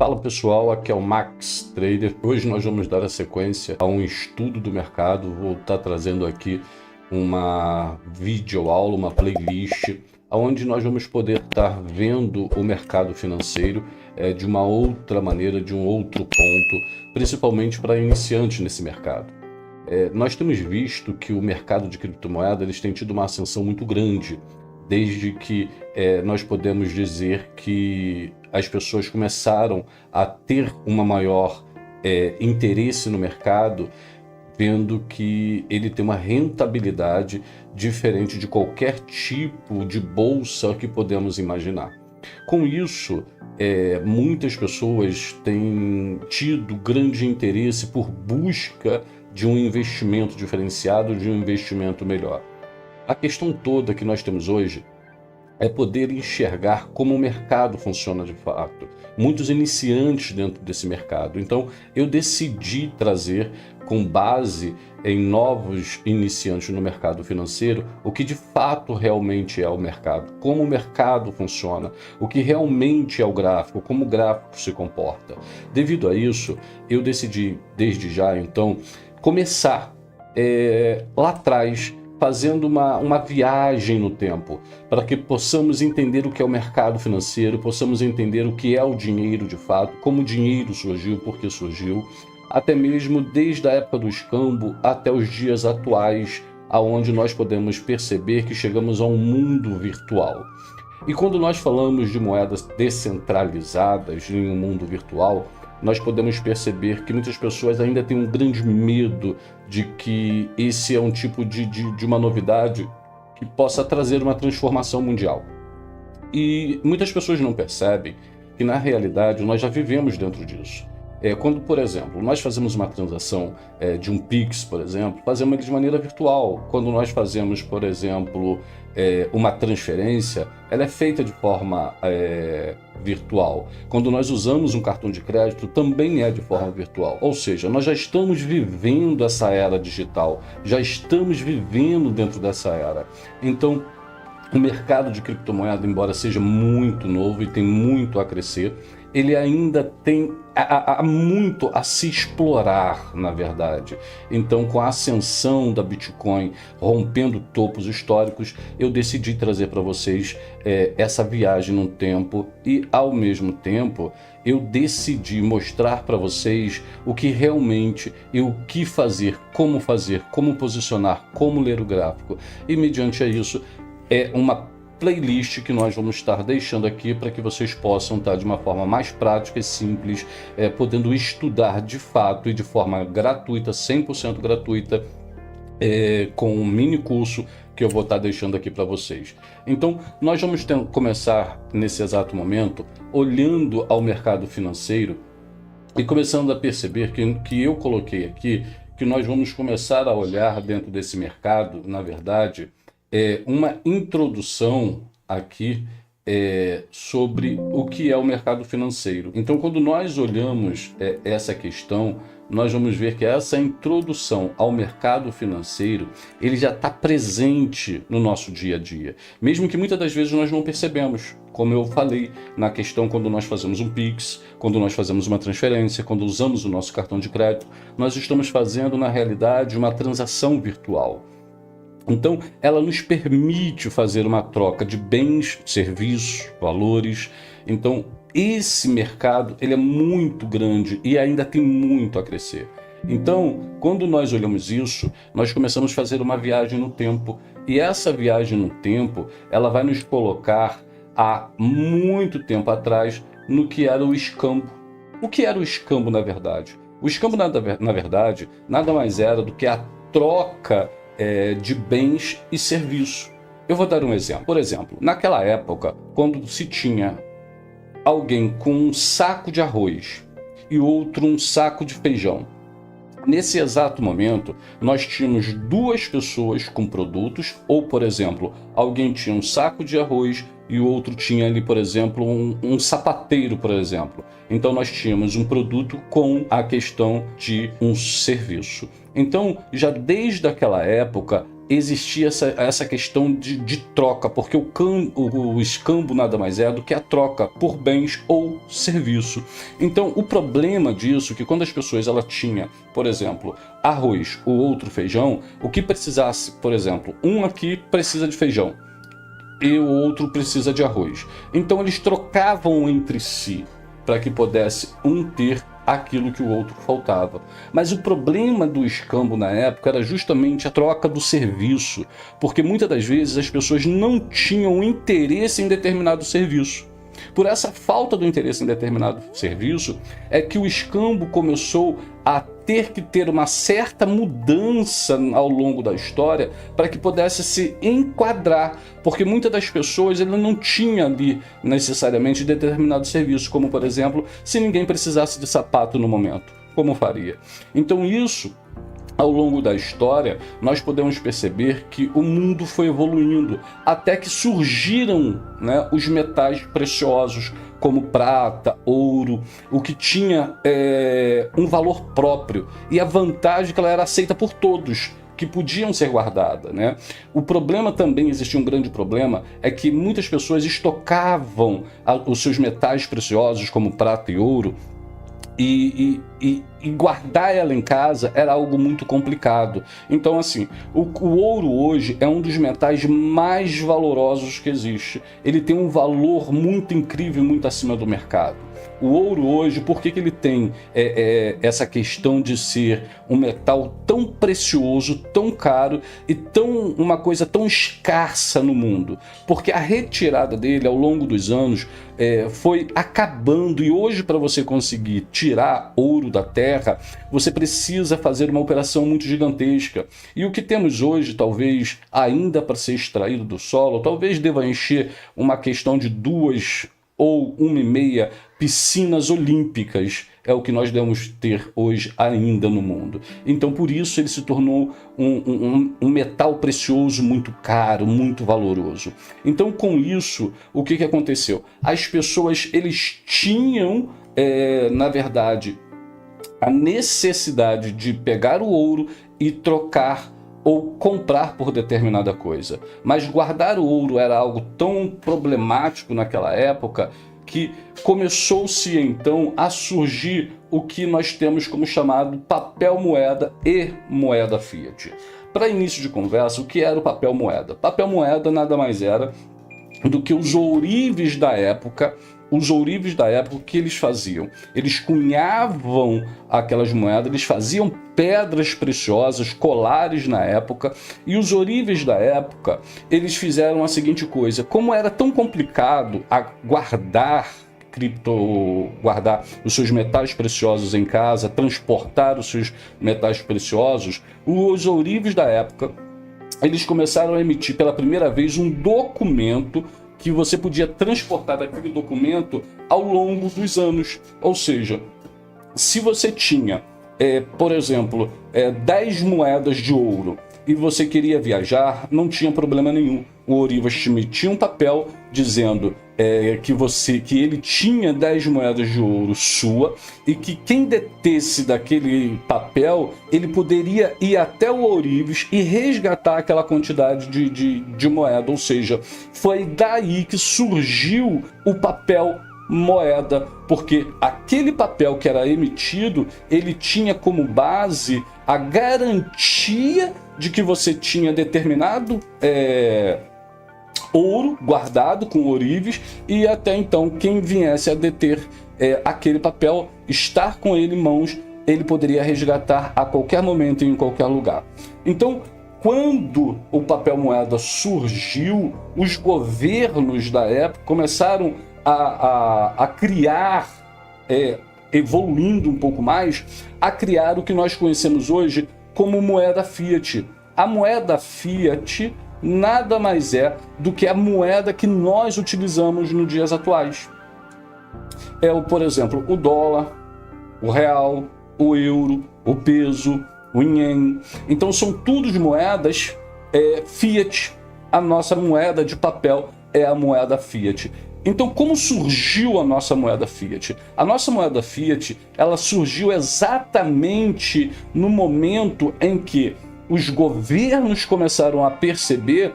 Fala pessoal, aqui é o Max Trader. Hoje nós vamos dar a sequência a um estudo do mercado. Vou estar trazendo aqui uma videoaula, uma playlist, onde nós vamos poder estar vendo o mercado financeiro de uma outra maneira, de um outro ponto, principalmente para iniciantes nesse mercado. Nós temos visto que o mercado de criptomoedas tem tido uma ascensão muito grande, desde que nós podemos dizer que as pessoas começaram a ter uma maior interesse no mercado, vendo que ele tem uma rentabilidade diferente de qualquer tipo de bolsa que podemos imaginar. Com isso, muitas pessoas têm tido grande interesse por busca de um investimento diferenciado, de um investimento melhor. A questão toda que nós temos hoje é poder enxergar como o mercado funciona de fato. Muitos iniciantes dentro desse mercado. Então, eu decidi trazer, com base em novos iniciantes no mercado financeiro, o que de fato realmente é o mercado, como o mercado funciona, o que realmente é o gráfico, como o gráfico se comporta. Devido a isso, eu decidi, desde já, então, começar lá atrás, fazendo uma viagem no tempo, para que possamos entender o que é o mercado financeiro, possamos entender o que é o dinheiro de fato, como o dinheiro surgiu, por que surgiu, até mesmo desde a época do escambo até os dias atuais, aonde nós podemos perceber que chegamos a um mundo virtual. E quando nós falamos de moedas descentralizadas em um mundo virtual, nós podemos perceber que muitas pessoas ainda têm um grande medo de que esse é um tipo de uma novidade que possa trazer uma transformação mundial. E muitas pessoas não percebem que, na realidade, nós já vivemos dentro disso. Quando, por exemplo, nós fazemos uma transação de um Pix, por exemplo, fazemos ele de maneira virtual. Quando nós fazemos, por exemplo, uma transferência, ela é feita de forma virtual. Quando nós usamos um cartão de crédito, também é de forma virtual. Ou seja, nós já estamos vivendo essa era digital, já estamos vivendo dentro dessa era. Então, o mercado de criptomoeda, embora seja muito novo e tem muito a crescer, ele ainda tem muito a se explorar, na verdade. Então, com a ascensão da Bitcoin, rompendo topos históricos, eu decidi trazer para vocês essa viagem no tempo e, ao mesmo tempo, eu decidi mostrar para vocês o que realmente e o que fazer, como posicionar, como ler o gráfico. E, mediante isso, uma playlist que nós vamos estar deixando aqui para que vocês possam estar de uma forma mais prática e simples, podendo estudar de fato e de forma gratuita, 100% gratuita, com um mini curso que eu vou estar deixando aqui para vocês. Então, nós vamos começar nesse exato momento, olhando ao mercado financeiro e começando a perceber que eu coloquei aqui, que nós vamos começar a olhar dentro desse mercado, na verdade, uma introdução aqui sobre o que é o mercado financeiro. Então, quando nós olhamos essa questão, nós vamos ver que essa introdução ao mercado financeiro, ele já está presente no nosso dia a dia, mesmo que muitas das vezes nós não percebemos. Como eu falei na questão, quando nós fazemos um Pix, quando nós fazemos uma transferência, quando usamos o nosso cartão de crédito, nós estamos fazendo, na realidade, uma transação virtual. Então, ela nos permite fazer uma troca de bens, serviços, valores. Então, esse mercado ele é muito grande e ainda tem muito a crescer. Então, quando nós olhamos isso, nós começamos a fazer uma viagem no tempo. E essa viagem no tempo, ela vai nos colocar há muito tempo atrás no que era o escambo. O que era o escambo, na verdade? O escambo, na verdade, nada mais era do que a troca de bens e serviços. Eu vou dar um exemplo. Por exemplo, naquela época, quando se tinha alguém com um saco de arroz e outro um saco de feijão, nesse exato momento, nós tínhamos duas pessoas com produtos, ou, por exemplo, alguém tinha um saco de arroz e o outro tinha ali, por exemplo, um sapateiro, por exemplo. Então, nós tínhamos um produto com a questão de um serviço. Então, já desde aquela época, existia essa questão de troca, porque o escambo nada mais é do que a troca por bens ou serviço. Então o problema disso é que quando as pessoas ela tinha, por exemplo, arroz, o outro feijão, o que precisasse, por exemplo, um aqui precisa de feijão e o outro precisa de arroz. Então eles trocavam entre si para que pudesse um ter aquilo que o outro faltava. Mas o problema do escambo na época era justamente a troca do serviço, porque muitas das vezes as pessoas não tinham interesse em determinado serviço. Por essa falta do interesse em determinado serviço, é que o escambo começou a ter que ter uma certa mudança ao longo da história para que pudesse se enquadrar, porque muitas das pessoas ele não tinha ali necessariamente determinado serviço, como por exemplo, se ninguém precisasse de sapato no momento, como faria? Então isso, ao longo da história, nós podemos perceber que o mundo foi evoluindo, até que surgiram, né, os metais preciosos, como prata, ouro, o que tinha um valor próprio, e a vantagem é que ela era aceita por todos, que podiam ser guardadas, né? O problema também, existia um grande problema, é que muitas pessoas estocavam os seus metais preciosos, como prata e ouro, e guardar ela em casa era algo muito complicado. Então assim, o ouro hoje é um dos metais mais valorosos que existe. Ele tem um valor muito incrível, muito acima do mercado. O ouro hoje, por que ele tem essa questão de ser um metal tão precioso, tão caro e uma coisa tão escassa no mundo? Porque a retirada dele ao longo dos anos foi acabando, e hoje para você conseguir tirar ouro da terra, você precisa fazer uma operação muito gigantesca. E o que temos hoje, talvez ainda para ser extraído do solo, talvez deva encher uma questão de 2 ou 1,5 piscinas olímpicas, é o que nós devemos ter hoje ainda no mundo. Então por isso ele se tornou um metal precioso, muito caro, muito valoroso. Então com isso, o que aconteceu? As pessoas, eles tinham, na verdade, a necessidade de pegar o ouro e trocar ou comprar por determinada coisa. Mas guardar o ouro era algo tão problemático naquela época que começou-se então a surgir o que nós temos como chamado papel moeda e moeda fiat. Para início de conversa, o que era o papel moeda? Papel moeda nada mais era do que os ourives da época. Os ourives da época, o que eles faziam? Eles cunhavam aquelas moedas, eles faziam pedras preciosas, colares na época, e os ourives da época, eles fizeram a seguinte coisa: como era tão complicado guardar os seus metais preciosos em casa, transportar os seus metais preciosos, os ourives da época, eles começaram a emitir pela primeira vez um documento que você podia transportar aquele documento ao longo dos anos. Ou seja, se você tinha, por exemplo, 10 moedas de ouro e você queria viajar, não tinha problema nenhum. O ourives te emitia um papel dizendo que ele tinha 10 moedas de ouro sua, e que quem detesse daquele papel, ele poderia ir até o ourives e resgatar aquela quantidade de moeda. Ou seja, foi daí que surgiu o papel moeda, porque aquele papel que era emitido, ele tinha como base a garantia de que você tinha determinado ouro guardado com ourives, e até então quem viesse a deter aquele papel, estar com ele em mãos, ele poderia resgatar a qualquer momento e em qualquer lugar. Então, quando o papel moeda surgiu, os governos da época começaram a criar, evoluindo um pouco mais, a criar o que nós conhecemos hoje como moeda fiat. A moeda fiat nada mais é do que a moeda que nós utilizamos nos dias atuais. Por exemplo, o dólar, o real, o euro, o peso, o ien. Então são todas moedas fiat. A nossa moeda de papel é a moeda fiat. Então, como surgiu a nossa moeda fiat? A nossa moeda fiat, ela surgiu exatamente no momento em que os governos começaram a perceber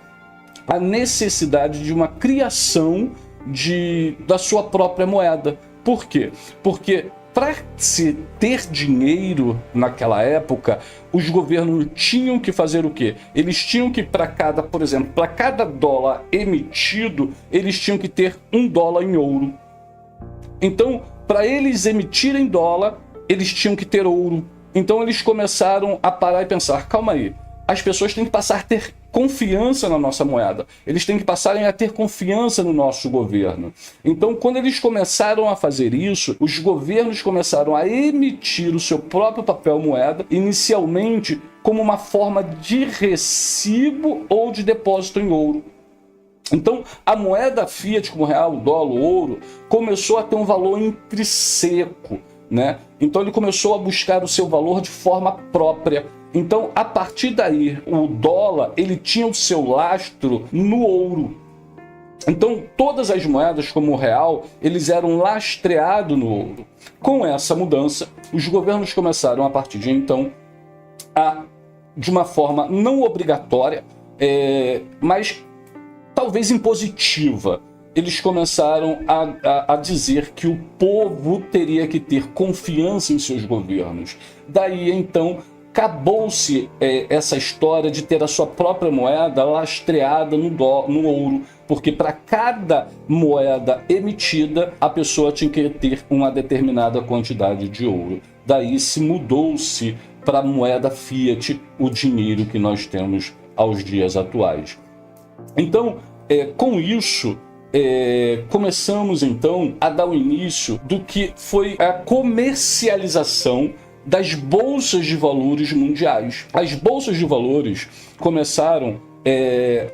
a necessidade de uma criação da sua própria moeda. Por quê? Porque para se ter dinheiro naquela época, os governos tinham que fazer o quê? Eles tinham que, por exemplo, para cada dólar emitido, eles tinham que ter $1 em ouro. Então, para eles emitirem dólar, eles tinham que ter ouro. Então eles começaram a parar e pensar, calma aí, as pessoas têm que passar a ter confiança na nossa moeda. Eles têm que passarem a ter confiança no nosso governo. Então, quando eles começaram a fazer isso, os governos começaram a emitir o seu próprio papel moeda, inicialmente como uma forma de recibo ou de depósito em ouro. Então, a moeda fiat, como o real, o dólar, o ouro, começou a ter um valor intrínseco, né? Então, ele começou a buscar o seu valor de forma própria. Então, a partir daí, o dólar, ele tinha o seu lastro no ouro. Então, todas as moedas, como o real, eles eram lastreados no ouro. Com essa mudança, os governos começaram, a partir de então, de uma forma não obrigatória, mas talvez impositiva, eles começaram a dizer que o povo teria que ter confiança em seus governos. Daí, então, acabou-se essa história de ter a sua própria moeda lastreada no ouro, porque para cada moeda emitida, a pessoa tinha que ter uma determinada quantidade de ouro. Daí se mudou-se para a moeda fiat, o dinheiro que nós temos aos dias atuais. Então, com isso, começamos então a dar o início do que foi a comercialização das bolsas de valores mundiais. As bolsas de valores começaram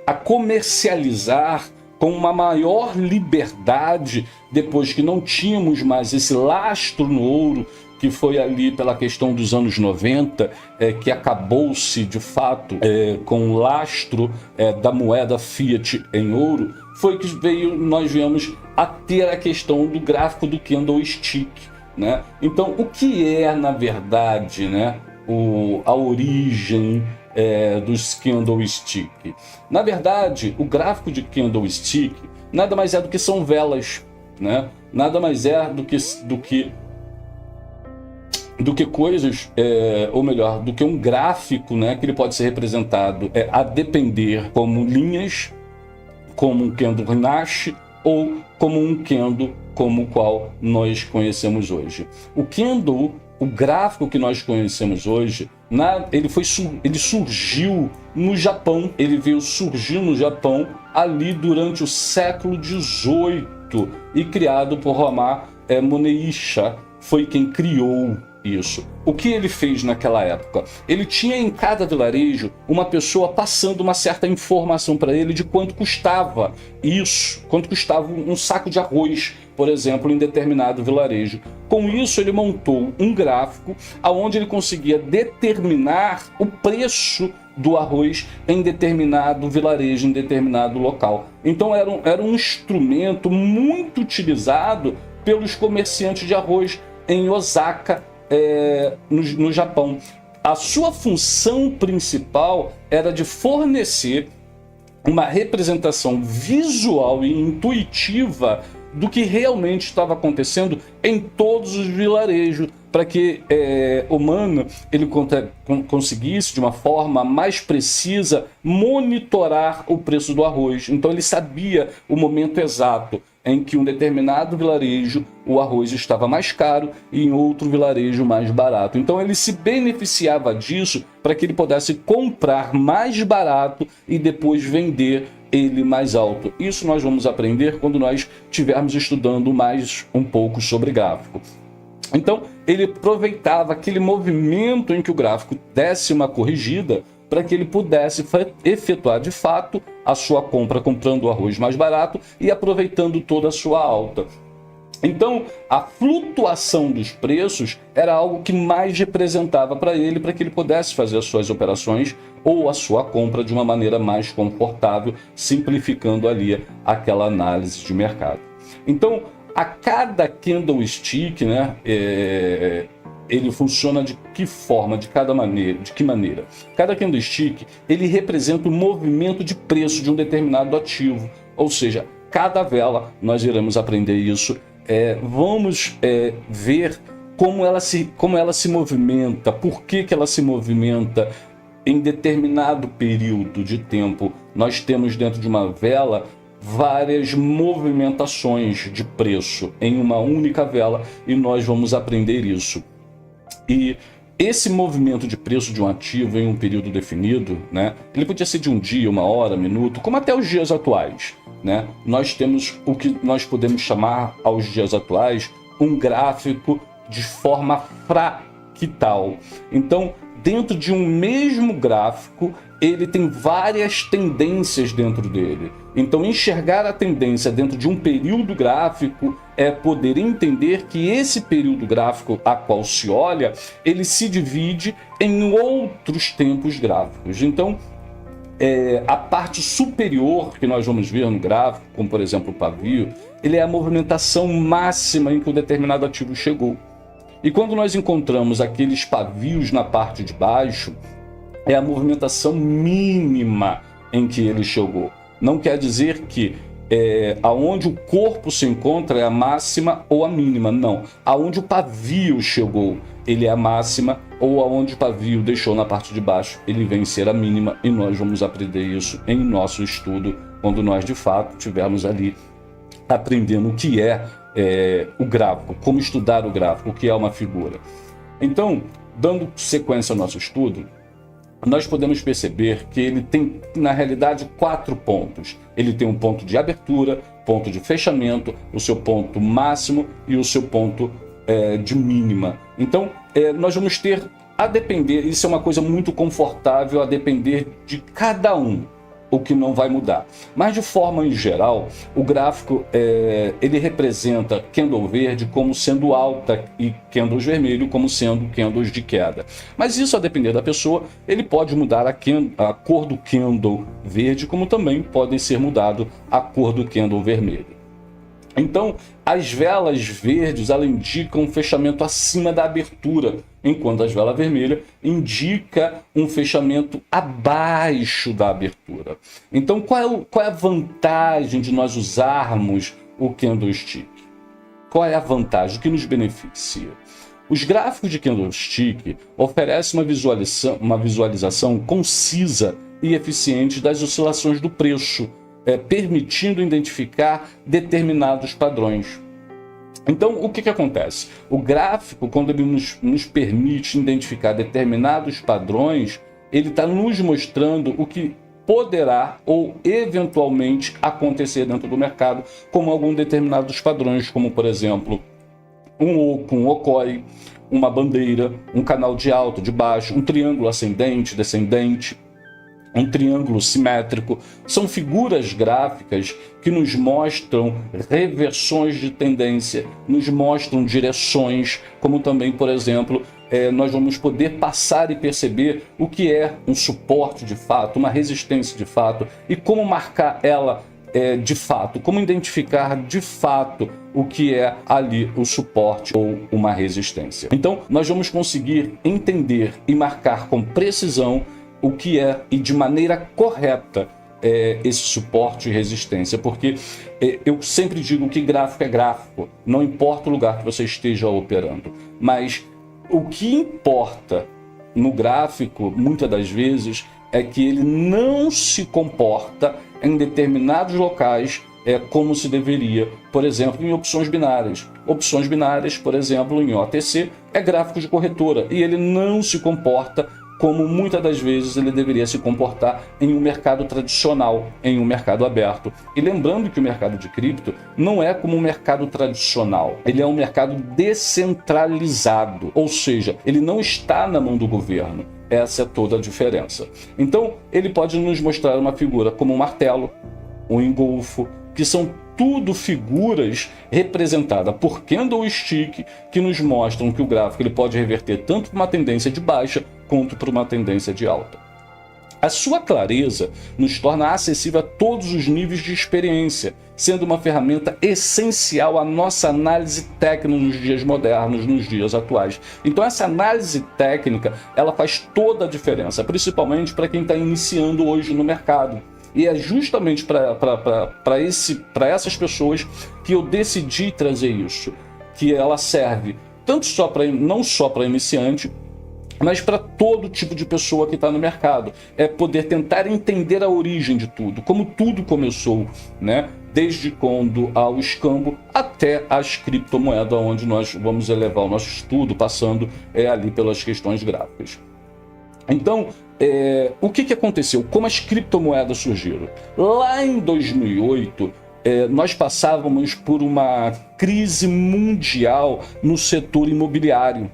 a comercializar com uma maior liberdade depois que não tínhamos mais esse lastro no ouro, que foi ali pela questão dos anos 90, que acabou-se de fato com o lastro da moeda fiat em ouro, foi que nós viemos a ter a questão do gráfico do candlestick, né? Então, o que é, na verdade, né, a origem dos candlestick? Na verdade, o gráfico de candlestick nada mais é do que são velas, né? Nada mais é do que coisas, ou melhor, do que um gráfico, né, que ele pode ser representado a depender como linhas, como um candle Nash ou como um candle como o qual nós conhecemos hoje. O candle, o gráfico que nós conhecemos hoje, ele surgiu no Japão. Ele veio surgir no Japão ali durante o século XVIII e criado por Romain Moneisha, foi quem criou isso. O que ele fez naquela época? Ele tinha em cada vilarejo uma pessoa passando uma certa informação para ele de quanto custava isso, quanto custava um saco de arroz, por exemplo, em determinado vilarejo. Com isso, ele montou um gráfico onde ele conseguia determinar o preço do arroz em determinado vilarejo, em determinado local. Então era um instrumento muito utilizado pelos comerciantes de arroz em Osaka, no Japão. A sua função principal era de fornecer uma representação visual e intuitiva do que realmente estava acontecendo em todos os vilarejos, para que o humano ele conseguisse de uma forma mais precisa monitorar o preço do arroz. Então ele sabia o momento exato em que um determinado vilarejo o arroz estava mais caro e em outro vilarejo mais barato. Então ele se beneficiava disso para que ele pudesse comprar mais barato e depois vender ele mais alto. Isso nós vamos aprender quando nós estivermos estudando mais um pouco sobre gráfico. Então ele aproveitava aquele movimento em que o gráfico desse uma corrigida para que ele pudesse efetuar de fato a sua compra comprando o arroz mais barato e aproveitando toda a sua alta. Então, a flutuação dos preços era algo que mais representava para ele, para que ele pudesse fazer as suas operações ou a sua compra de uma maneira mais confortável, simplificando ali aquela análise de mercado. Então, a cada candlestick, né, ele funciona de que forma, de que maneira? Cada candlestick, ele representa o movimento de preço de um determinado ativo, ou seja, cada vela, nós iremos aprender isso, vamos ver como ela se movimenta, por que ela se movimenta em determinado período de tempo. Nós temos dentro de uma vela várias movimentações de preço em uma única vela e nós vamos aprender isso. E esse movimento de preço de um ativo em um período definido, né, ele podia ser de um dia, uma hora, minuto, como até os dias atuais, né? Nós temos o que nós podemos chamar aos dias atuais um gráfico de forma fractal. Então, dentro de um mesmo gráfico, ele tem várias tendências dentro dele. Então, enxergar a tendência dentro de um período gráfico é poder entender que esse período gráfico a qual se olha, ele se divide em outros tempos gráficos. Então, a parte superior que nós vamos ver no gráfico, como por exemplo o pavio, ele é a movimentação máxima em que um determinado ativo chegou. E quando nós encontramos aqueles pavios na parte de baixo, é a movimentação mínima em que ele chegou. Não quer dizer que aonde o corpo se encontra é a máxima ou a mínima, não. Aonde o pavio chegou, ele é a máxima, ou aonde o pavio deixou na parte de baixo, ele vem ser a mínima, e nós vamos aprender isso em nosso estudo, quando nós de fato estivermos ali aprendendo o que é o gráfico, como estudar o gráfico, o que é uma figura. Então, dando sequência ao nosso estudo, nós podemos perceber que ele tem, na realidade, 4 pontos. Ele tem um ponto de abertura, ponto de fechamento, o seu ponto máximo e o seu ponto de mínima. Então, nós vamos ter, a depender, isso é uma coisa muito confortável, a depender de cada um, o que não vai mudar. Mas, de forma em geral, o gráfico ele representa candle verde como sendo alta e candles vermelho como sendo candles de queda. Mas isso, a depender da pessoa, ele pode mudar a cor do candle verde, como também pode ser mudado a cor do candle vermelho. Então, as velas verdes elas indicam um fechamento acima da abertura, enquanto as velas vermelhas indicam um fechamento abaixo da abertura. Então, qual é a vantagem de nós usarmos o candlestick? Qual é a vantagem? O que nos beneficia? Os gráficos de candlestick oferecem uma visualização concisa e eficiente das oscilações do preço, permitindo identificar determinados padrões. Então, o que acontece? O gráfico, quando ele nos permite identificar determinados padrões, ele está nos mostrando o que poderá ou eventualmente acontecer dentro do mercado, como alguns determinados padrões, como por exemplo, um oco, um okoi, uma bandeira, um canal de alto, de baixo, um triângulo ascendente, descendente, um triângulo simétrico. São figuras gráficas que nos mostram reversões de tendência, nos mostram direções, como também, por exemplo, nós vamos poder passar e perceber o que é um suporte de fato, uma resistência de fato, e como marcar ela de fato, como identificar de fato o que é ali o suporte ou uma resistência. Então, nós vamos conseguir entender e marcar com precisão o que é e de maneira correta esse suporte e resistência, porque eu sempre digo que gráfico é gráfico, não importa o lugar que você esteja operando, mas o que importa no gráfico, muitas das vezes, é que ele não se comporta em determinados locais como se deveria, por exemplo, em opções binárias. Opções binárias, por exemplo, em OTC, é gráfico de corretora, e ele não se comporta como muitas das vezes ele deveria se comportar em um mercado tradicional, em um mercado aberto. E lembrando que o mercado de cripto não é como um mercado tradicional, ele é um mercado descentralizado, ou seja, ele não está na mão do governo. Essa é toda a diferença. Então, ele pode nos mostrar uma figura como um martelo, um engolfo, que são tudo figuras representadas por candlestick que nos mostram que o gráfico ele pode reverter tanto para uma tendência de baixa quanto para uma tendência de alta. A sua clareza nos torna acessível a todos os níveis de experiência, sendo uma ferramenta essencial à nossa análise técnica nos dias modernos, nos dias atuais. Então essa análise técnica, ela faz toda a diferença, principalmente para quem está iniciando hoje no mercado. E é justamente para essas pessoas que eu decidi trazer isso, que ela serve não só para iniciante, mas para todo tipo de pessoa que está no mercado. É poder tentar entender a origem de tudo, como tudo começou, né? Desde quando há o escambo até as criptomoedas, onde nós vamos elevar o nosso estudo, passando ali pelas questões gráficas. Então, o que aconteceu? Como as criptomoedas surgiram? Lá em 2008, nós passávamos por uma crise mundial no setor imobiliário.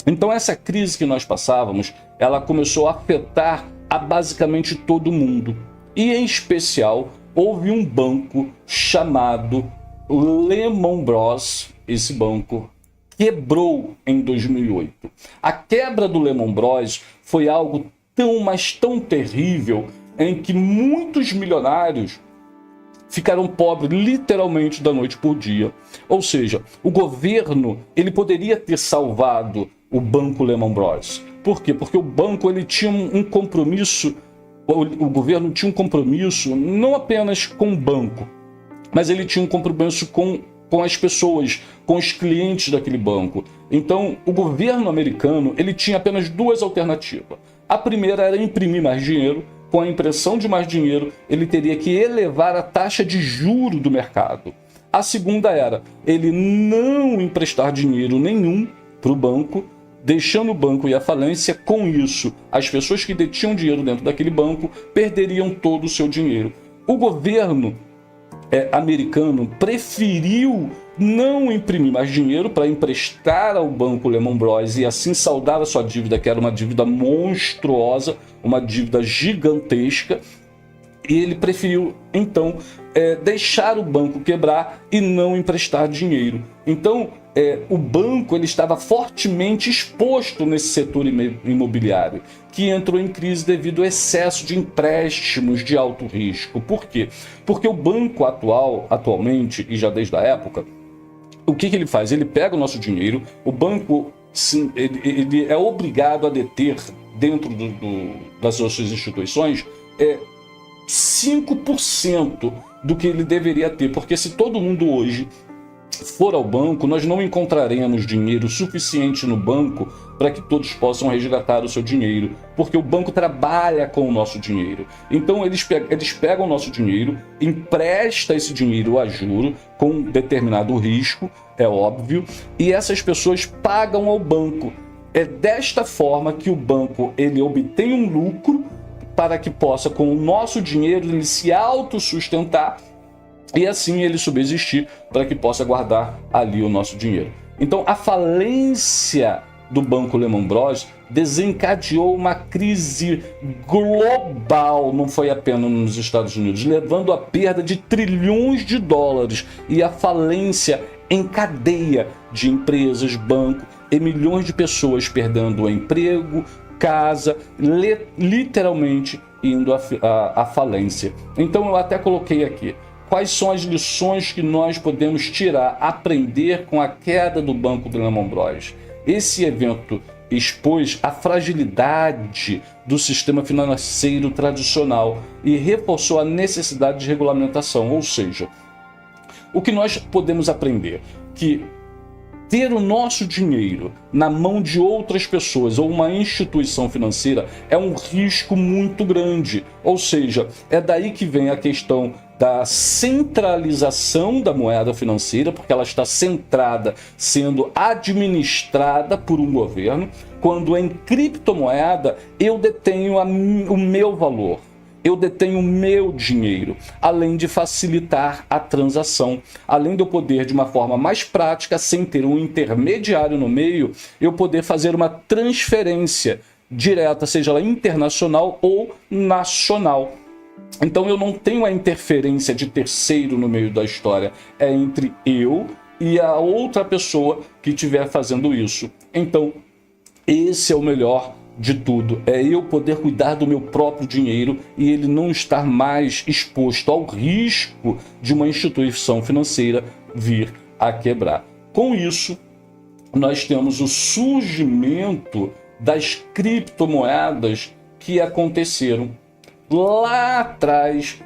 Então essa crise que nós passávamos, ela começou a afetar basicamente todo mundo. E em especial, houve um banco chamado Lehman Brothers. Esse banco quebrou em 2008. A quebra do Lehman Brothers foi algo tão terrível, em que muitos milionários ficaram pobres literalmente da noite por dia. Ou seja, o governo ele poderia ter salvado o banco Lehman Brothers. Por quê? Porque o banco ele tinha um compromisso, o governo tinha um compromisso não apenas com o banco, mas ele tinha um compromisso com as pessoas, com os clientes daquele banco. Então, o governo americano ele tinha apenas duas alternativas. A primeira era imprimir mais dinheiro. Com a impressão de mais dinheiro, ele teria que elevar a taxa de juro do mercado. A segunda era ele não emprestar dinheiro nenhum para o banco, deixando o banco ir à falência. Com isso, as pessoas que detinham dinheiro dentro daquele banco perderiam todo o seu dinheiro. O governo americano preferiu não imprimir mais dinheiro para emprestar ao banco Lehman Brothers e assim saldar a sua dívida, que era uma dívida monstruosa, uma dívida gigantesca, e ele preferiu, então, deixar o banco quebrar e não emprestar dinheiro. Então, o banco ele estava fortemente exposto nesse setor imobiliário, que entrou em crise devido ao excesso de empréstimos de alto risco. Por quê? Porque o banco atualmente, e já desde a época, o que ele faz? Ele pega o nosso dinheiro, o banco sim, ele é obrigado a deter dentro das suas instituições 5% do que ele deveria ter, porque se todo mundo hoje for ao banco, nós não encontraremos dinheiro suficiente no banco para que todos possam resgatar o seu dinheiro, porque o banco trabalha com o nosso dinheiro. Então eles pegam o nosso dinheiro, emprestam esse dinheiro a juro com determinado risco, é óbvio, e essas pessoas pagam ao banco. É desta forma que o banco ele obtém um lucro para que possa, com o nosso dinheiro, ele se autossustentar e assim ele subsistir para que possa guardar ali o nosso dinheiro. Então a falência do banco Lehman Brothers desencadeou uma crise global, não foi apenas nos Estados Unidos, levando à perda de trilhões de dólares e à falência em cadeia de empresas, banco e milhões de pessoas perdendo o emprego, casa, literalmente indo à falência. Então eu até coloquei aqui quais são as lições que nós podemos tirar, aprender com a queda do banco do Lehman Brothers. Esse evento expôs a fragilidade do sistema financeiro tradicional e reforçou a necessidade de regulamentação, ou seja, o que nós podemos aprender? Que ter o nosso dinheiro na mão de outras pessoas ou uma instituição financeira é um risco muito grande. Ou seja, é daí que vem a questão da centralização da moeda financeira, porque ela está centrada, sendo administrada por um governo, quando em criptomoeda eu detenho o meu valor. Eu detenho o meu dinheiro, além de facilitar a transação, além de eu poder, de uma forma mais prática, sem ter um intermediário no meio, eu poder fazer uma transferência direta, seja ela internacional ou nacional. Então eu não tenho a interferência de terceiro no meio da história, é entre eu e a outra pessoa que estiver fazendo isso. Então, esse é o melhor de tudo é eu poder cuidar do meu próprio dinheiro e ele não estar mais exposto ao risco de uma instituição financeira vir a quebrar. Com isso, nós temos o surgimento das criptomoedas que aconteceram lá atrás,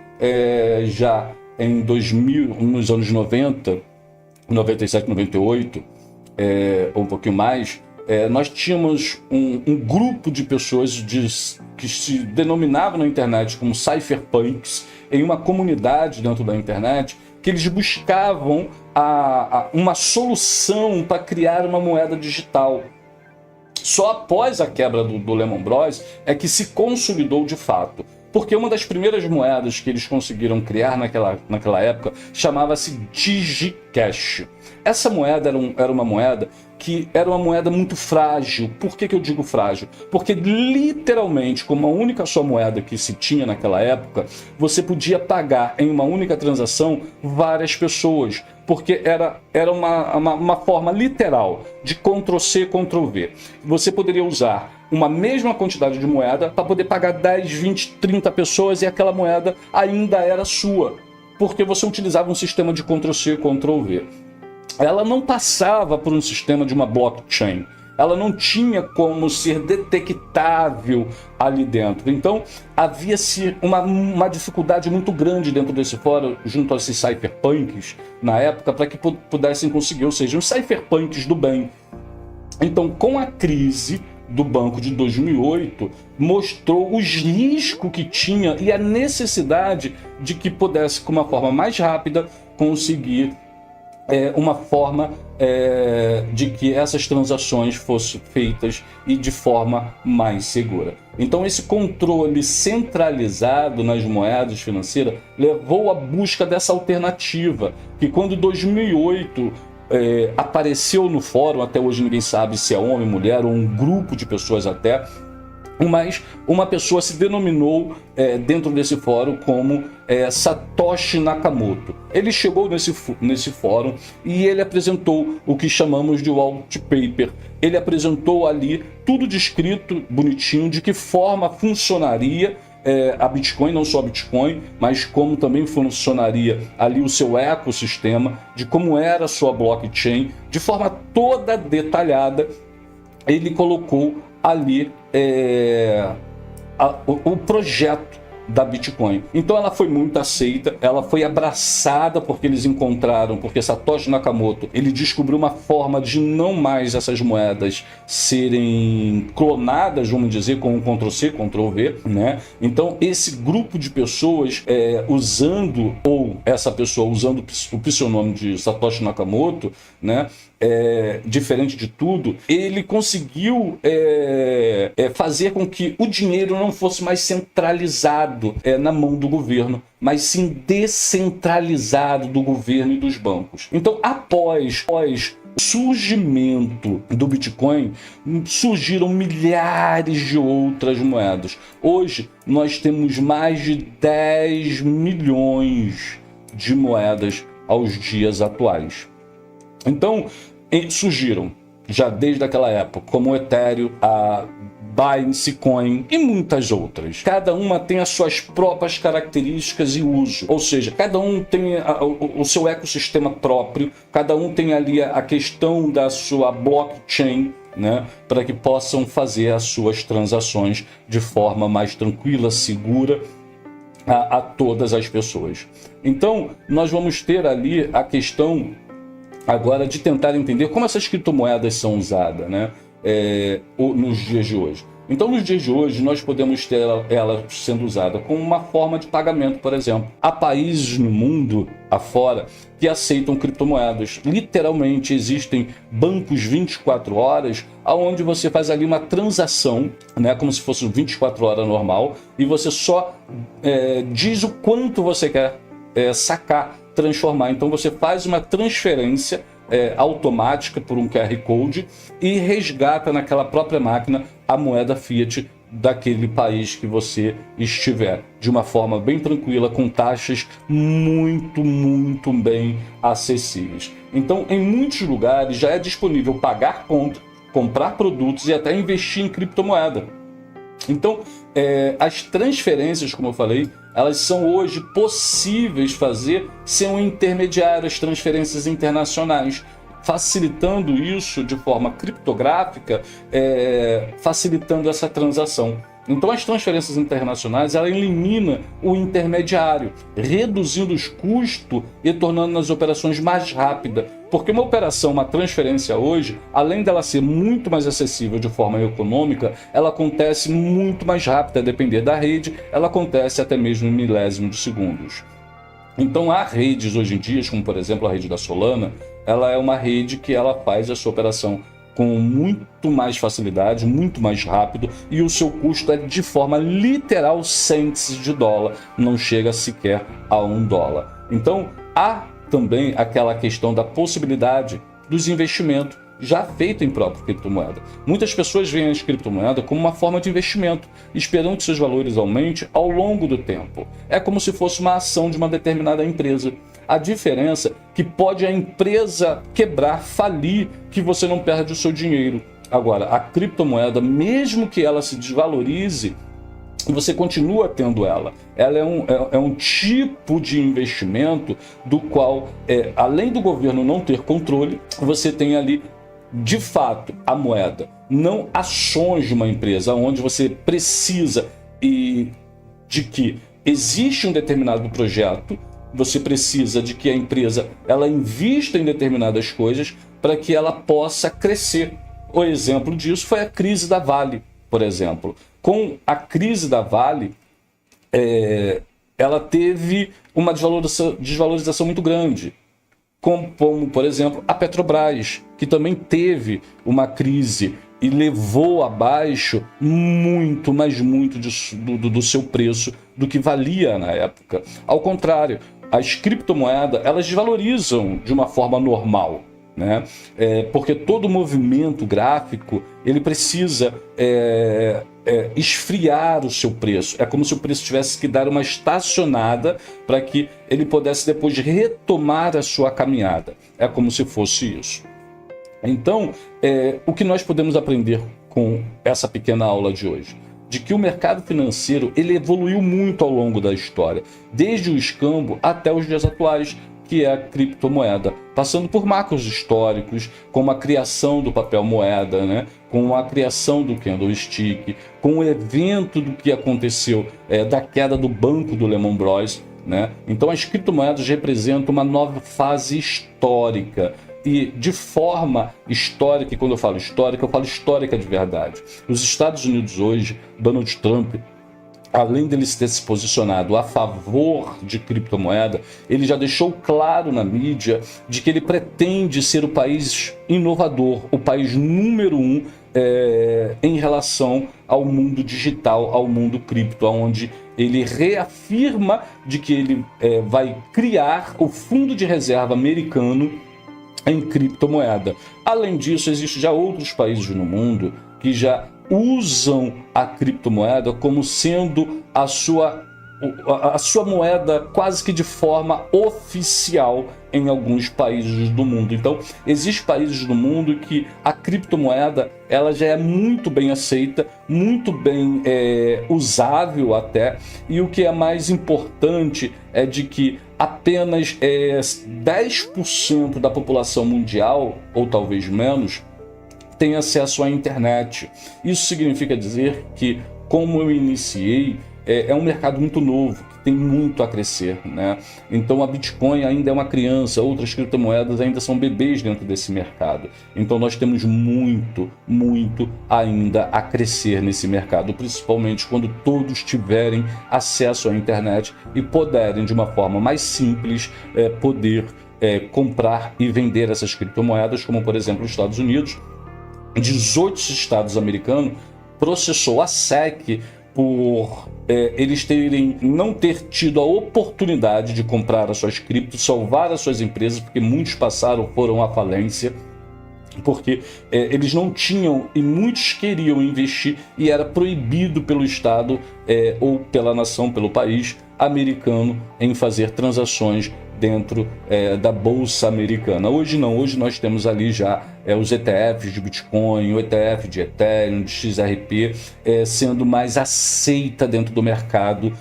já em 2000, nos anos 90, 97, 98, ou um pouquinho mais. Nós tínhamos um grupo de pessoas que se denominavam na internet como cypherpunks, em uma comunidade dentro da internet, que eles buscavam uma solução para criar uma moeda digital. Só após a quebra do Lehman Bros. É que se consolidou de fato. Porque uma das primeiras moedas que eles conseguiram criar naquela época chamava-se DigiCash. Essa moeda era uma moeda que era uma moeda muito frágil. Por que eu digo frágil? Porque literalmente, com uma única só moeda que se tinha naquela época, você podia pagar em uma única transação várias pessoas. Porque era uma forma literal de Ctrl+C, Ctrl+V. Você poderia usar uma mesma quantidade de moeda para poder pagar 10, 20, 30 pessoas e aquela moeda ainda era sua. Porque você utilizava um sistema de Ctrl+C, Ctrl+V. Ela não passava por um sistema de uma blockchain. Ela não tinha como ser detectável ali dentro. Então, havia-se uma dificuldade muito grande dentro desse fórum, junto a esses cypherpunks, na época, para que pudessem conseguir, ou seja, os cypherpunks do bem. Então, com a crise do banco de 2008, mostrou os riscos que tinha e a necessidade de que pudesse, com uma forma mais rápida, conseguir uma forma de que essas transações fossem feitas e de forma mais segura. Então esse controle centralizado nas moedas financeiras levou à busca dessa alternativa, que quando 2008 apareceu no fórum, até hoje ninguém sabe se é homem, mulher ou um grupo de pessoas até, mas uma pessoa se denominou dentro desse fórum como Satoshi Nakamoto. Ele chegou nesse fórum e ele apresentou o que chamamos de white paper. Ele apresentou ali tudo descrito, bonitinho, de que forma funcionaria a Bitcoin, não só a Bitcoin, mas como também funcionaria ali o seu ecossistema, de como era a sua blockchain, de forma toda detalhada. Ele colocou ali o projeto da Bitcoin. Então ela foi muito aceita, ela foi abraçada porque eles encontraram, porque Satoshi Nakamoto, ele descobriu uma forma de não mais essas moedas serem clonadas, vamos dizer, com um Ctrl+C, Ctrl+V, né? Então esse grupo de pessoas usando, ou essa pessoa usando o pseudônimo de Satoshi Nakamoto, né? Diferente de tudo, ele conseguiu fazer com que o dinheiro não fosse mais centralizado na mão do governo, mas sim descentralizado do governo e dos bancos. Então, após o surgimento do Bitcoin, surgiram milhares de outras moedas. Hoje, nós temos mais de 10 milhões de moedas aos dias atuais. Então, surgiram, já desde aquela época, como o Ethereum, a Binance Coin e muitas outras. Cada uma tem as suas próprias características e uso, ou seja, cada um tem o seu ecossistema próprio, cada um tem ali a questão da sua blockchain, né, para que possam fazer as suas transações de forma mais tranquila, segura, a todas as pessoas. Então, nós vamos ter ali a questão agora de tentar entender como essas criptomoedas são usadas, né, nos dias de hoje. Então, nos dias de hoje, nós podemos ter ela sendo usada como uma forma de pagamento, por exemplo. Há países no mundo afora que aceitam criptomoedas. Literalmente, existem bancos 24 horas, onde você faz ali uma transação, né, como se fosse 24 horas normal, e você só diz o quanto você quer sacar, transformar. Então, você faz uma transferência automática por um QR Code e resgata naquela própria máquina a moeda fiat daquele país que você estiver, de uma forma bem tranquila, com taxas muito, muito bem acessíveis. Então, em muitos lugares já é disponível pagar conta, comprar produtos e até investir em criptomoeda. Então, as transferências, como eu falei, elas são hoje possíveis fazer sem um intermediário, as transferências internacionais, facilitando isso de forma criptográfica, facilitando essa transação. Então, as transferências internacionais, ela elimina o intermediário, reduzindo os custos e tornando as operações mais rápidas. Porque uma operação, uma transferência hoje, além dela ser muito mais acessível de forma econômica, ela acontece muito mais rápida, a depender da rede, ela acontece até mesmo em milésimos de segundos. Então, há redes hoje em dia, como por exemplo a rede da Solana, ela é uma rede que ela faz a sua operação com muito mais facilidade, muito mais rápido, e o seu custo é de forma literal cents de dólar, não chega sequer a $1. Então, há também aquela questão da possibilidade dos investimentos já feito em própria criptomoeda. Muitas pessoas veem as criptomoedas como uma forma de investimento, esperando que seus valores aumentem ao longo do tempo. É como se fosse uma ação de uma determinada empresa. A diferença é que pode a empresa quebrar, falir, que você não perde o seu dinheiro. Agora, a criptomoeda, mesmo que ela se desvalorize, você continua tendo ela. Ela é um tipo de investimento do qual, além do governo não ter controle, você tem ali, de fato, a moeda. Não ações de uma empresa, onde você precisa de que existe um determinado projeto, você precisa de que a empresa ela invista em determinadas coisas para que ela possa crescer. O exemplo disso foi a crise da Vale, por exemplo. Com a crise da Vale, ela teve uma desvalorização muito grande, como, por exemplo, a Petrobras, que também teve uma crise e levou abaixo muito, mas muito do seu preço, do que valia na época. Ao contrário, as criptomoedas, elas desvalorizam de uma forma normal, né? Porque todo movimento gráfico, ele precisa esfriar o seu preço. É como se o preço tivesse que dar uma estacionada para que ele pudesse depois retomar a sua caminhada. É como se fosse isso. Então, o que nós podemos aprender com essa pequena aula de hoje? De que o mercado financeiro ele evoluiu muito ao longo da história, desde o escambo até os dias atuais, que é a criptomoeda, passando por marcos históricos, como a criação do papel moeda, né? Com a criação do candlestick, com o evento do que aconteceu da queda do banco do Lehman Brothers, né? Então as criptomoedas representam uma nova fase histórica. E de forma histórica, e quando eu falo histórica de verdade. Os Estados Unidos hoje, Donald Trump, além dele ter se posicionado a favor de criptomoeda, ele já deixou claro na mídia de que ele pretende ser o país inovador, o país número 1 em relação ao mundo digital, ao mundo cripto, onde ele reafirma de que ele vai criar o Fundo de Reserva americano em criptomoeda. Além disso, existem já outros países no mundo que já usam a criptomoeda como sendo a sua moeda quase que de forma oficial em alguns países do mundo. Então, existem países do mundo que a criptomoeda ela já é muito bem aceita, muito bem usável até, e o que é mais importante é de que apenas 10% da população mundial, ou talvez menos, tem acesso à internet. Isso significa dizer que, como eu iniciei, é um mercado muito novo, que tem muito a crescer, né? Então a Bitcoin ainda é uma criança, outras criptomoedas ainda são bebês dentro desse mercado. Então nós temos muito, muito ainda a crescer nesse mercado, principalmente quando todos tiverem acesso à internet e puderem, de uma forma mais simples, poder comprar e vender essas criptomoedas, como por exemplo os Estados Unidos. 18 estados americanos processou a SEC por eles não ter tido a oportunidade de comprar as suas criptos, salvar as suas empresas, porque muitos foram à falência, porque eles não tinham e muitos queriam investir e era proibido pelo Estado ou pela nação, pelo país americano em fazer transações dentro da Bolsa Americana. Hoje não, hoje nós temos ali já os ETFs de Bitcoin, o ETF de Ethereum, de XRP, sendo mais aceita dentro do mercado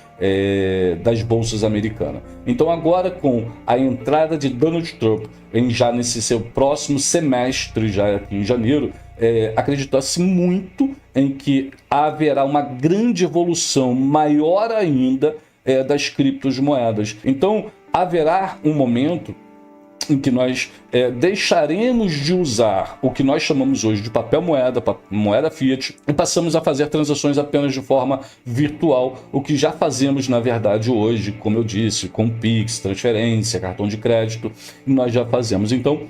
das bolsas americanas. Então agora, com a entrada de Donald Trump já nesse seu próximo semestre, já aqui em janeiro, acredita-se muito em que haverá uma grande evolução, maior ainda, das criptomoedas. Então haverá um momento em que nós deixaremos de usar o que nós chamamos hoje de papel moeda, moeda fiat, e passamos a fazer transações apenas de forma virtual, o que já fazemos na verdade hoje, como eu disse, com Pix, transferência, cartão de crédito, nós já fazemos. Então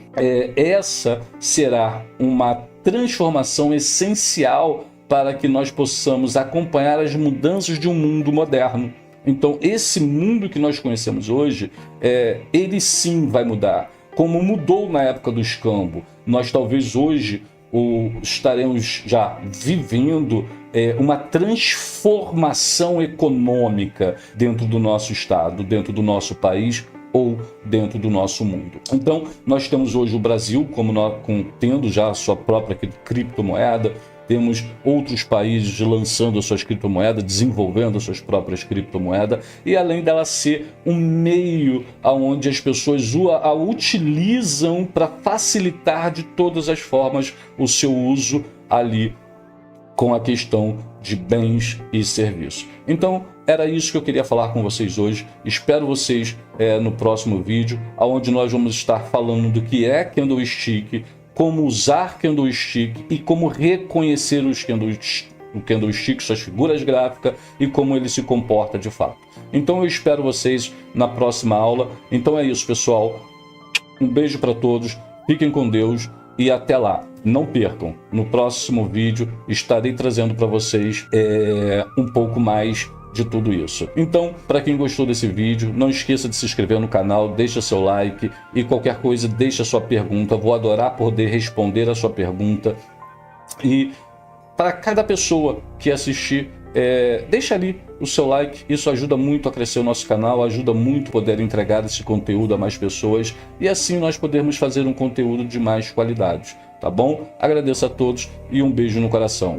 essa será uma transformação essencial para que nós possamos acompanhar as mudanças de um mundo moderno. Então, esse mundo que nós conhecemos hoje, ele sim vai mudar. Como mudou na época do escambo, nós talvez hoje estaremos já vivendo uma transformação econômica dentro do nosso estado, dentro do nosso país ou dentro do nosso mundo. Então, nós temos hoje o Brasil tendo já a sua própria criptomoeda. Temos outros países lançando as suas criptomoedas, desenvolvendo as suas próprias criptomoedas, e além dela ser um meio onde as pessoas a utilizam para facilitar de todas as formas o seu uso ali com a questão de bens e serviços. Então, era isso que eu queria falar com vocês hoje. Espero vocês no próximo vídeo, onde nós vamos estar falando do que é Candlestick, como usar Candlestick e como reconhecer o Candlestick, suas figuras gráficas e como ele se comporta de fato. Então eu espero vocês na próxima aula. Então é isso, pessoal. Um beijo para todos, fiquem com Deus e até lá. Não percam, no próximo vídeo estarei trazendo para vocês um pouco mais de tudo isso. Então, para quem gostou desse vídeo, não esqueça de se inscrever no canal, deixa seu like e qualquer coisa, deixa sua pergunta. Vou adorar poder responder a sua pergunta. E para cada pessoa que assistir, deixa ali o seu like. Isso ajuda muito a crescer o nosso canal, ajuda muito a poder entregar esse conteúdo a mais pessoas e assim nós podermos fazer um conteúdo de mais qualidade. Tá bom? Agradeço a todos e um beijo no coração.